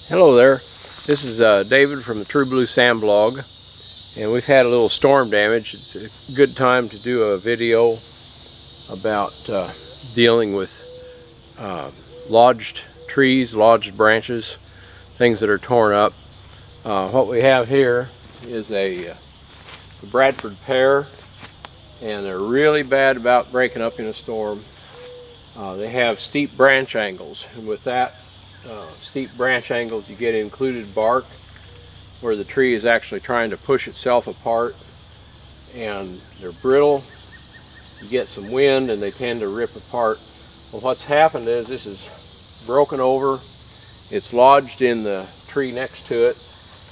Hello there, this is David from the True Blue Sand Blog, and we've had a little storm damage. It's a good time to do a video about dealing with lodged trees, lodged branches, things that are torn up. What we have here is it's a Bradford pear, and they're really bad about breaking up in a storm. They have steep branch angles, and with that steep branch angles you get included bark where the tree is actually trying to push itself apart, and they're brittle. You get some wind and they tend to rip apart. Well, what's happened is this is broken over, it's lodged in the tree next to it,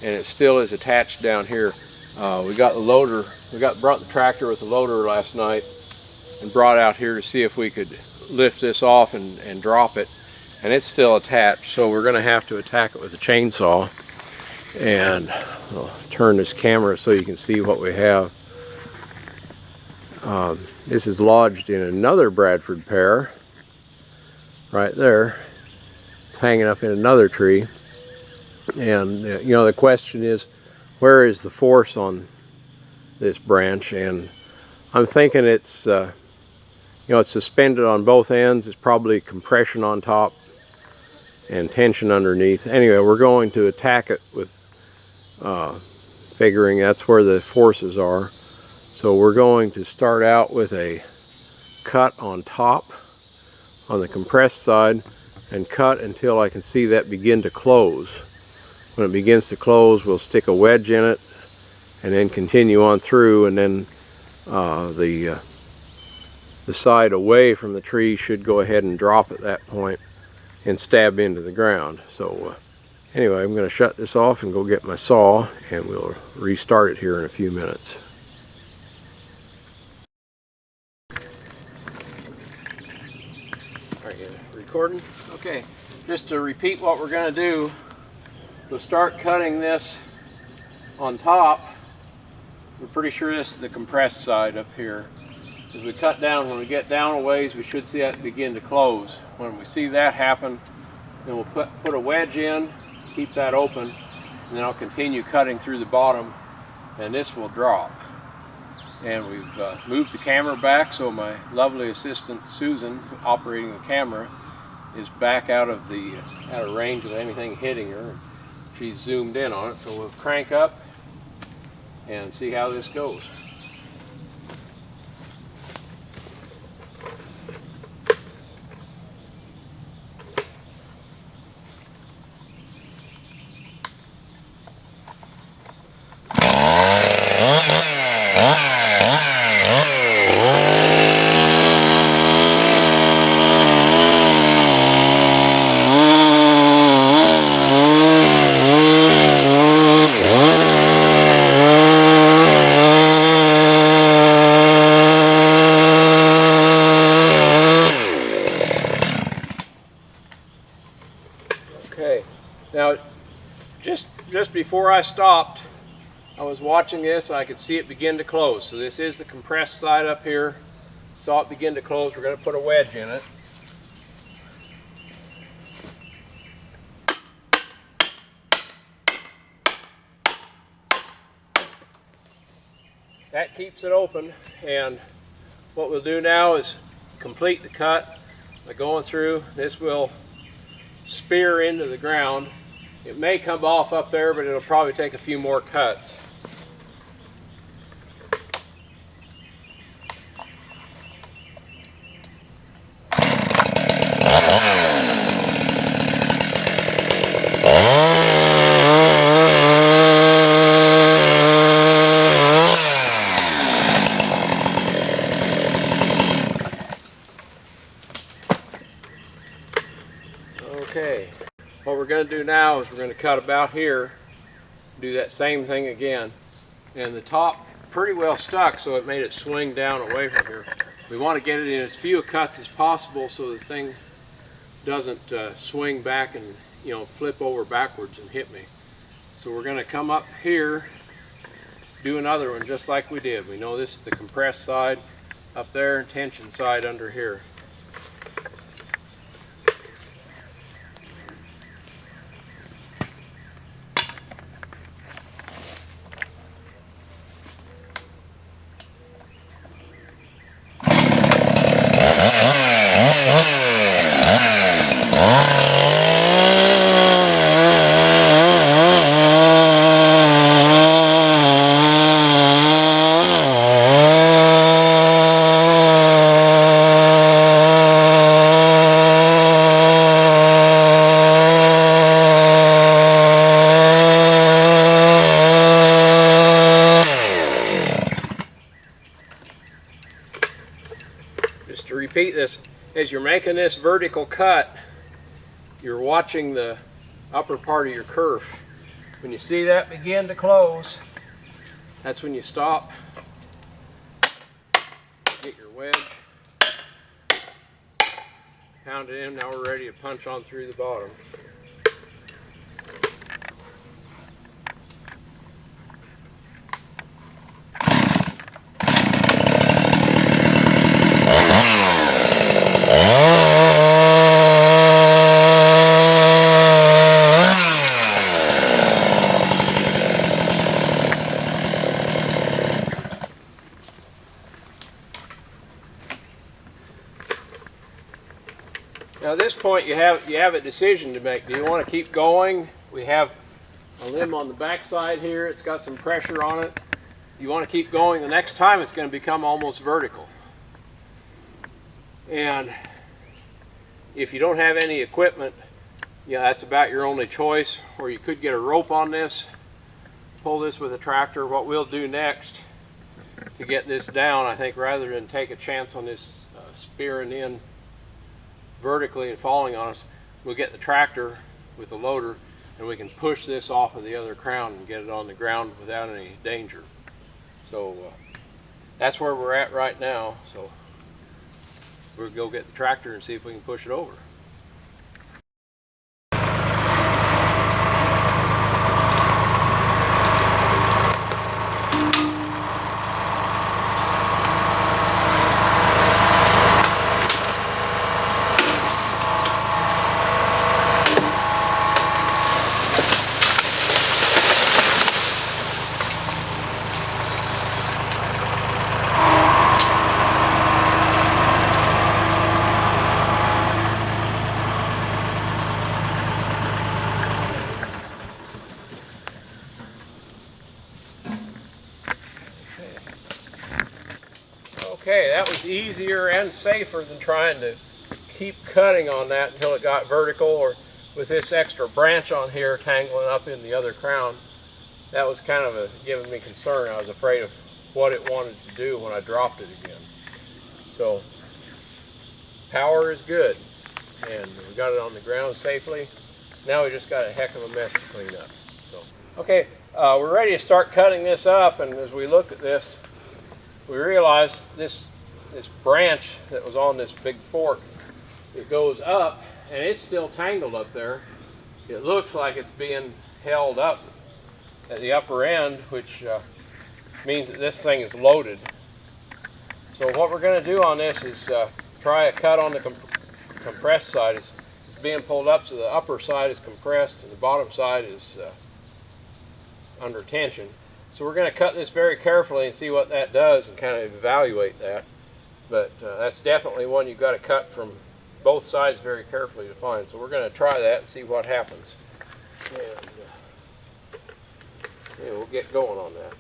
and it still is attached down here. We got the loader, brought the tractor with the loader last night and brought out here to see if we could lift this off and drop it, and it's still attached, so we're going to have to attack it with a chainsaw. And I'll turn this camera so you can see what we have. This is lodged in another Bradford pear right there. It's hanging up in another tree, and you know, the question is, where is the force on this branch? And I'm thinking it's it's suspended on both ends. It's probably compression on top and tension underneath. Anyway, we're going to attack it with figuring that's where the forces are. So we're going to start out with a cut on top on the compressed side and cut until I can see that begin to close. When it begins to close, we'll stick a wedge in it and then continue on through, and then the side away from the tree should go ahead and drop at that point and stab into the ground. So anyway, I'm going to shut this off and go get my saw, and we'll restart it here in a few minutes. Are you recording? Okay, just to repeat what we're going to do, we'll start cutting this on top. We're pretty sure this is the compressed side up here. As we cut down, when we get down a ways, we should see that begin to close. When we see that happen, then we'll put a wedge in, keep that open, and then I'll continue cutting through the bottom, and this will drop. And we've moved the camera back, so my lovely assistant Susan, operating the camera, is back out of range of anything hitting her. She's zoomed in on it, so we'll crank up and see how this goes. Okay, now just before I stopped, I was watching this and I could see it begin to close. So this is the compressed side up here. Saw it begin to close. We're going to put a wedge in it. That keeps it open, and what we'll do now is complete the cut by going through. This will spear into the ground. It may come off up there, but it'll probably take a few more cuts. Okay, what we're going to do now is we're going to cut about here, do that same thing again, and the top pretty well stuck, so it made it swing down away from here. We want to get it in as few cuts as possible so the thing doesn't swing back and flip over backwards and hit me. So we're going to come up here, do another one just like we did. We know this is the compressed side up there and tension side under here. Just to repeat this, as you're making this vertical cut, you're watching the upper part of your kerf. When you see that begin to close, that's when you stop, get your wedge, pound it in. Now we're ready to punch on through the bottom. Now at this point you have a decision to make. Do you want to keep going? We have a limb on the back side here. It's got some pressure on it. You want to keep going. The next time it's going to become almost vertical. And if you don't have any equipment, that's about your only choice. Or you could get a rope on this, pull this with a tractor. What we'll do next to get this down, I think, rather than take a chance on this spearing in vertically and falling on us, we'll get the tractor with the loader and we can push this off of the other crown and get it on the ground without any danger. So that's where we're at right now. So we'll go get the tractor and see if we can push it over. Okay, that was easier and safer than trying to keep cutting on that until it got vertical, or with this extra branch on here tangling up in the other crown. That was kind of giving me concern. I was afraid of what it wanted to do when I dropped it again. So power is good, and we got it on the ground safely. Now we just got a heck of a mess to clean up. So okay, we're ready to start cutting this up, and as we looked at this, we realized this branch that was on this big fork, it goes up and it's still tangled up there. It looks like it's being held up at the upper end, which means that this thing is loaded. So what we're going to do on this is try a cut on the compressed side. It's being pulled up, so the upper side is compressed and the bottom side is under tension. So we're going to cut this very carefully and see what that does and kind of evaluate that. But that's definitely one you've got to cut from both sides very carefully to find. So we're going to try that and see what happens. And we'll get going on that.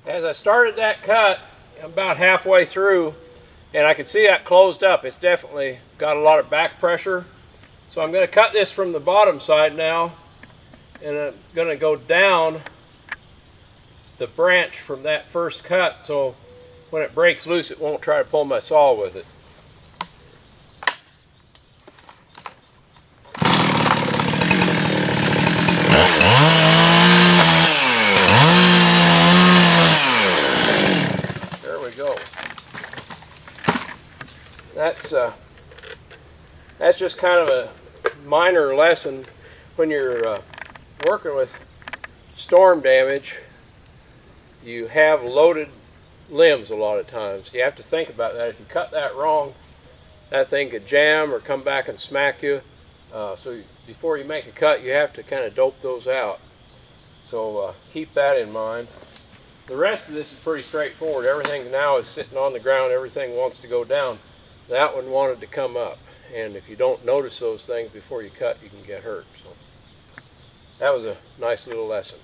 As I started that cut, I'm about halfway through, and I can see that closed up. It's definitely got a lot of back pressure. So I'm going to cut this from the bottom side now, and I'm going to go down the branch from that first cut, so when it breaks loose it won't try to pull my saw with it. There we go. That's just kind of a minor lesson when you're working with storm damage. You have loaded limbs a lot of times. You have to think about that. If you cut that wrong, that thing could jam or come back and smack you. So before you make a cut, you have to kind of dope those out. So keep that in mind. The rest of this is pretty straightforward. Everything now is sitting on the ground. Everything wants to go down. That one wanted to come up. And if you don't notice those things before you cut, you can get hurt. So that was a nice little lesson.